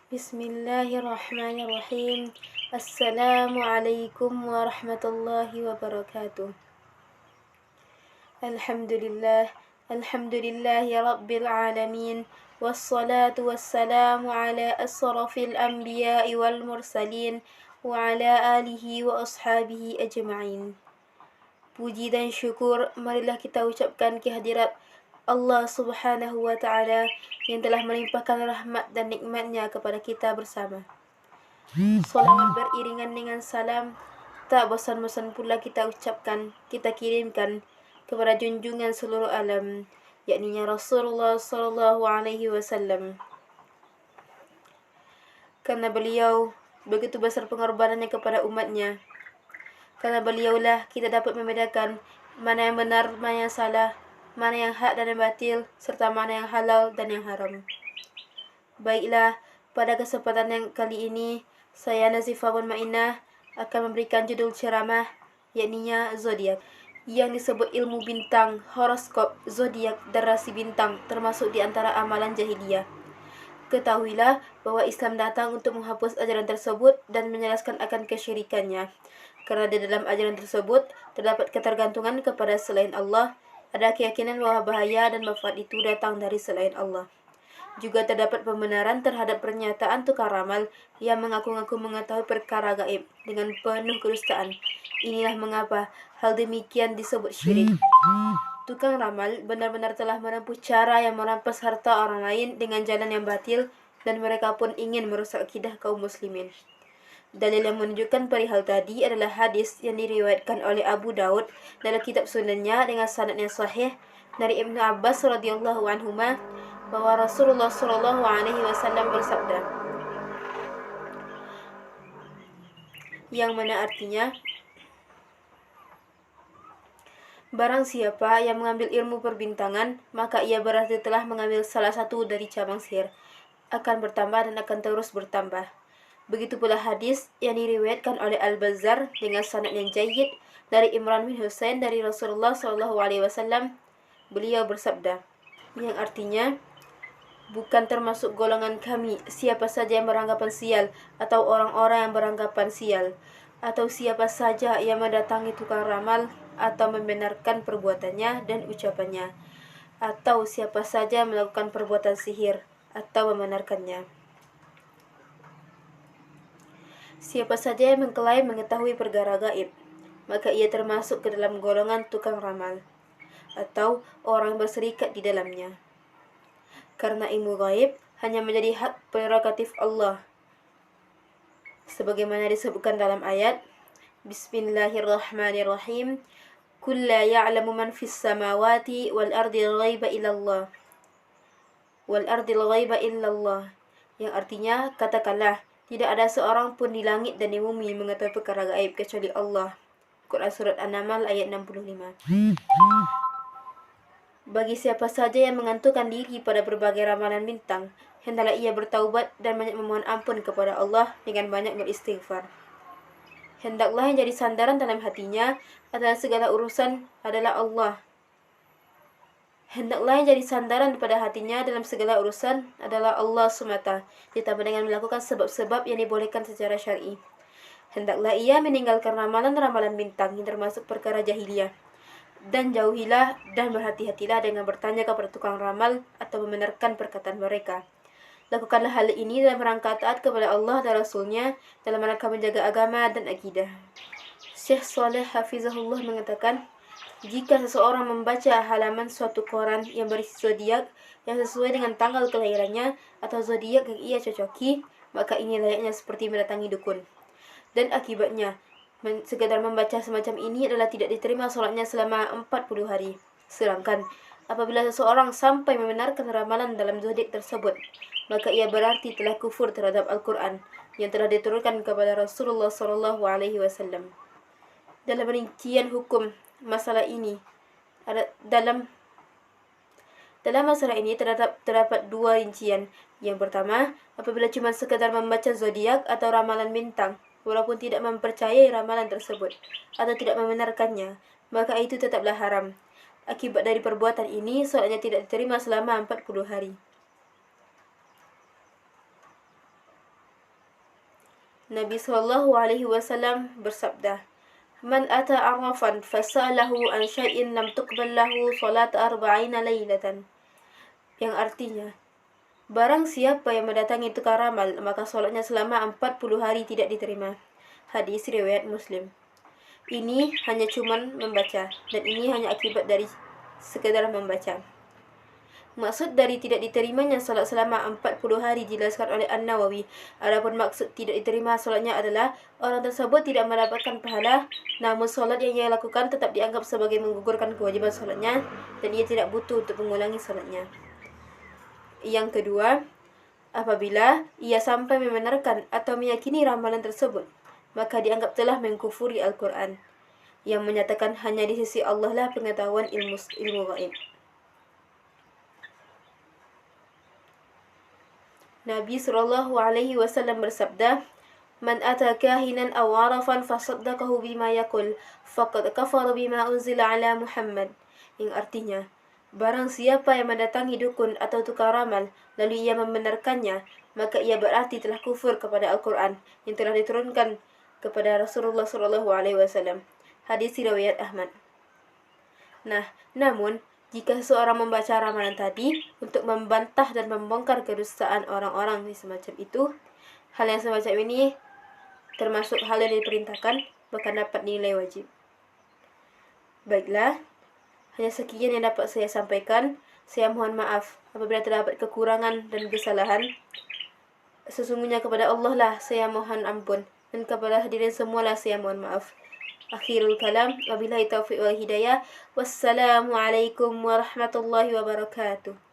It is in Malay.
Bismillahirrahmanirrahim. Assalamualaikum warahmatullahi wabarakatuh. Alhamdulillah, alhamdulillahi rabbil alamin. Wassalatu wassalamu ala asrafil anbiya'i wal mursalin wa ala alihi wa ashabihi ajma'in. Puji dan syukur marilah kita ucapkan kehadirat Allah Subhanahu wa Ta'ala yang telah melimpahkan rahmat dan nikmatnya kepada kita bersama. Salawat beriringan dengan salam tak bosan-bosan pula kita ucapkan, kita kirimkan kepada junjungan seluruh alam, yakni Rasulullah sallallahu alaihi wasallam. Karena beliau begitu besar pengorbanannya kepada umatnya. Karena beliaulah kita dapat membedakan mana yang benar, mana yang salah, mana yang hak dan yang batil, serta mana yang halal dan yang haram. Baiklah, pada kesempatan yang kali ini, saya Nazifah bin Ma'inah akan memberikan judul ceramah, yakninya zodiak, yang disebut ilmu bintang, horoskop, zodiak, dan rasi bintang, termasuk di antara amalan jahiliyah. Ketahuilah bahwa Islam datang untuk menghapus ajaran tersebut dan menjelaskan akan kesyirikannya. Karena di dalam ajaran tersebut terdapat ketergantungan kepada selain Allah, ada keyakinan bahwa bahaya dan manfaat itu datang dari selain Allah. Juga terdapat pembenaran terhadap pernyataan tukang ramal yang mengaku-ngaku mengetahui perkara gaib dengan penuh kedustaan. Inilah mengapa hal demikian disebut syirik. Tukang ramal benar-benar telah menempuh cara yang merampas harta orang lain dengan jalan yang batil, dan mereka pun ingin merusak akidah kaum muslimin. Dalil yang menunjukkan perihal tadi adalah hadis yang diriwayatkan oleh Abu Daud dalam kitab sunannya dengan sanad yang sahih dari Ibnu Abbas radhiyallahu anhuma bahwa Rasulullah sallallahu alaihi wasallam bersabda, yang mana artinya, barang siapa yang mengambil ilmu perbintangan, maka ia berarti telah mengambil salah satu dari cabang sihir, akan bertambah dan akan terus bertambah. Begitu pula hadis yang diriwayatkan oleh Al-Bazzar dengan sanad yang jayyid dari Imran bin Husain dari Rasulullah sallallahu alaihi wasallam. Beliau bersabda, yang artinya, bukan termasuk golongan kami siapa saja yang beranggapan sial, atau orang-orang yang beranggapan sial, atau siapa saja yang mendatangi tukang ramal atau membenarkan perbuatannya dan ucapannya, atau siapa saja yang melakukan perbuatan sihir atau membenarkannya. Siapa saja yang mengklaim mengetahui perkara gaib, maka ia termasuk ke dalam golongan tukang ramal atau orang yang berserikat di dalamnya. Karena ilmu gaib hanya menjadi hak prerogatif Allah, sebagaimana disebutkan dalam ayat Bismillahirrahmanirrahim, Qul la ya'lamu man fis samawati wal ardil ghaiba illallah yang artinya, katakanlah, tidak ada seorang pun di langit dan di bumi yang mengetahui perkara gaib kecuali Allah. Quran Surat An-Naml ayat 65. Bagi siapa saja yang mengantukkan diri pada berbagai ramalan bintang, hendaklah ia bertaubat dan banyak memohon ampun kepada Allah dengan banyak beristighfar. Hendaklah yang jadi sandaran dalam hatinya adalah segala urusan adalah Allah. Hendaklah yang jadi sandaran pada hatinya dalam segala urusan adalah Allah semata, ditambah dengan melakukan sebab-sebab yang dibolehkan secara syar'i. Hendaklah ia meninggalkan ramalan-ramalan bintang yang termasuk perkara jahiliyah. Dan jauhilah dan berhati-hatilah dengan bertanya kepada tukang ramal atau membenarkan perkataan mereka. Lakukanlah hal ini dalam rangka taat kepada Allah dan Rasulnya, dalam rangka menjaga agama dan akidah. Syekh Saleh Hafizahullah mengatakan, jika seseorang membaca halaman suatu koran yang berisi zodiak yang sesuai dengan tanggal kelahirannya atau zodiak yang ia cocoki, maka ini layaknya seperti mendatangi dukun. Dan akibatnya, sekadar membaca semacam ini adalah tidak diterima solatnya selama 40 hari. Sedangkan apabila seseorang sampai membenarkan ramalan dalam zodiak tersebut, maka ia berarti telah kufur terhadap Al-Quran yang telah diturunkan kepada Rasulullah sallallahu alaihi wasallam. Dalam rincian hukum masalah ini, dalam masalah ini terdapat dua rincian. Yang pertama, apabila cuma sekadar membaca zodiak atau ramalan bintang, walaupun tidak mempercayai ramalan tersebut atau tidak membenarkannya, maka itu tetaplah haram. Akibat dari perbuatan ini, solatnya tidak diterima selama 40 hari. Nabi SAW bersabda, "Man ata arrafan fasalahu an syai'in lam tuqbal lahu salat arba'ina lailatan." Yang artinya, barang siapa yang mendatangi tukang ramal, maka solatnya selama 40 hari tidak diterima. Hadis riwayat Muslim. Ini hanya cuman membaca, dan ini hanya akibat dari sekedar membaca. Maksud dari tidak diterimanya solat selama 40 hari dijelaskan oleh An-Nawawi. Adapun maksud tidak diterima solatnya adalah orang tersebut tidak mendapatkan pahala, namun solat yang ia lakukan tetap dianggap sebagai menggugurkan kewajiban solatnya, dan ia tidak butuh untuk mengulangi solatnya. Yang kedua, apabila ia sampai membenarkan atau meyakini ramalan tersebut, maka dianggap telah mengkufuri Al-Quran, yang menyatakan hanya di sisi Allah lah pengetahuan ilmu gaib. Nabi SAW bersabda, "Man ata kahinan aw arafan fasaddaqahu bima yaqul, faqad kafara bima unzila ala Muhammad." Yang artinya, barang siapa yang mendatangi dukun atau tukang ramal, lalu ia membenarkannya, maka ia berarti telah kufur kepada Al-Quran yang telah diturunkan kepada Rasulullah SAW. Hadis riwayat Ahmad. Nah, namun jika seseorang membaca ramalan tadi untuk membantah dan membongkar kedustaan orang-orang di semacam itu, hal yang semacam ini termasuk hal yang diperintahkan, bahkan dapat nilai wajib. Baiklah, hanya sekian yang dapat saya sampaikan. Saya mohon maaf apabila terdapat kekurangan dan kesalahan. Sesungguhnya kepada Allah lah saya mohon ampun, dan kepada hadirin semualah saya mohon maaf. Akhirul kalam, wabillahi taufiq wal hidayah. Wassalamualaikum warahmatullahi wabarakatuh.